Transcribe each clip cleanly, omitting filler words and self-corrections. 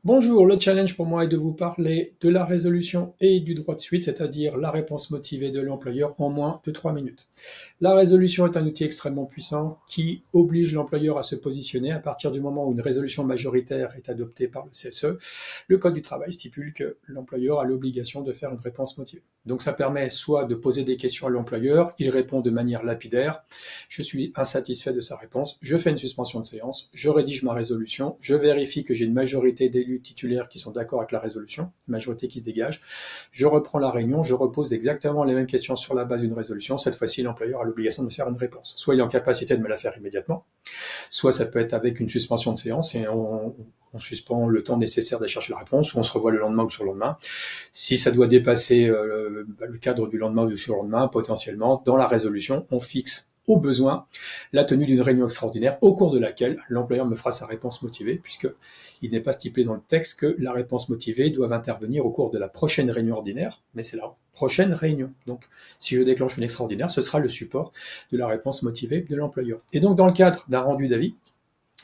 Bonjour, le challenge pour moi est de vous parler de la résolution et du droit de suite, c'est-à-dire la réponse motivée de l'employeur en moins de 3 minutes. La résolution est un outil extrêmement puissant qui oblige l'employeur à se positionner à partir du moment où une résolution majoritaire est adoptée par le CSE. Le Code du travail stipule que l'employeur a l'obligation de faire une réponse motivée. Donc ça permet soit de poser des questions à l'employeur, il répond de manière lapidaire, je suis insatisfait de sa réponse, je fais une suspension de séance, je rédige ma résolution, je vérifie que j'ai une majorité d'élus titulaires qui sont d'accord avec la résolution, une majorité qui se dégage, je reprends la réunion, je repose exactement les mêmes questions sur la base d'une résolution, cette fois-ci l'employeur a l'obligation de faire une réponse. Soit il est en capacité de me la faire immédiatement, soit ça peut être avec une suspension de séance et on suspend le temps nécessaire d'aller chercher la réponse, ou on se revoit le lendemain ou sur le lendemain. Si ça doit dépasser le cadre du lendemain ou du surlendemain, potentiellement, dans la résolution, on fixe au besoin la tenue d'une réunion extraordinaire au cours de laquelle l'employeur me fera sa réponse motivée, puisqu'il n'est pas stipulé dans le texte que la réponse motivée doit intervenir au cours de la prochaine réunion ordinaire, mais c'est la prochaine réunion. Donc, si je déclenche une extraordinaire, ce sera le support de la réponse motivée de l'employeur. Et donc, dans le cadre d'un rendu d'avis,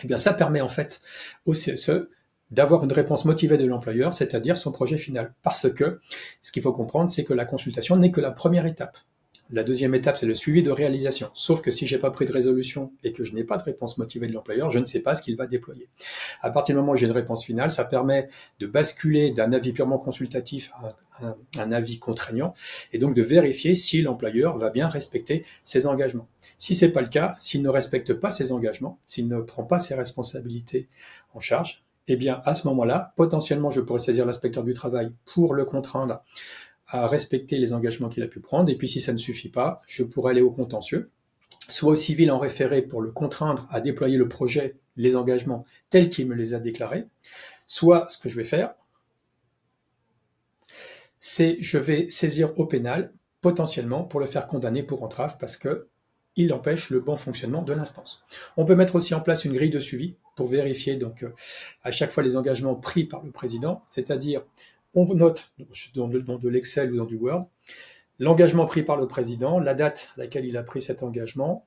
eh bien, ça permet en fait au CSE d'avoir une réponse motivée de l'employeur, c'est-à-dire son projet final. Parce que ce qu'il faut comprendre, c'est que la consultation n'est que la première étape. La deuxième étape, c'est le suivi de réalisation. Sauf que si j'ai pas pris de résolution et que je n'ai pas de réponse motivée de l'employeur, je ne sais pas ce qu'il va déployer. À partir du moment où j'ai une réponse finale, ça permet de basculer d'un avis purement consultatif à un avis contraignant et donc de vérifier si l'employeur va bien respecter ses engagements. Si c'est pas le cas, s'il ne respecte pas ses engagements, s'il ne prend pas ses responsabilités en charge, eh bien, à ce moment-là, potentiellement, je pourrais saisir l'inspecteur du travail pour le contraindre à respecter les engagements qu'il a pu prendre. Et puis, si ça ne suffit pas, je pourrais aller au contentieux, soit au civil en référé pour le contraindre à déployer le projet, les engagements tels qu'il me les a déclarés, soit ce que je vais faire, c'est je vais saisir au pénal potentiellement pour le faire condamner pour entrave parce que il empêche le bon fonctionnement de l'instance. On peut mettre aussi en place une grille de suivi pour vérifier donc à chaque fois les engagements pris par le président, c'est-à-dire on note dans de l'Excel ou dans du Word l'engagement pris par le président, la date à laquelle il a pris cet engagement,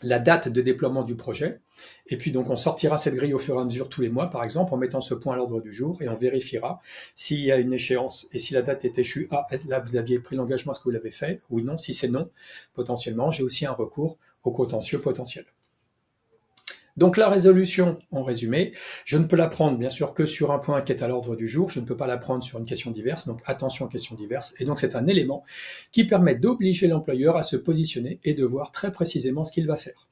la date de déploiement du projet, et puis donc on sortira cette grille au fur et à mesure tous les mois, par exemple, en mettant ce point à l'ordre du jour, et on vérifiera s'il y a une échéance, et si la date est échue, ah, là vous aviez pris l'engagement, est-ce que vous l'avez fait? Oui, non, si c'est non, potentiellement, j'ai aussi un recours au contentieux potentiel. Donc la résolution, en résumé, je ne peux la prendre bien sûr que sur un point qui est à l'ordre du jour, je ne peux pas la prendre sur une question diverse, donc attention aux questions diverses, et donc c'est un élément qui permet d'obliger l'employeur à se positionner et de voir très précisément ce qu'il va faire.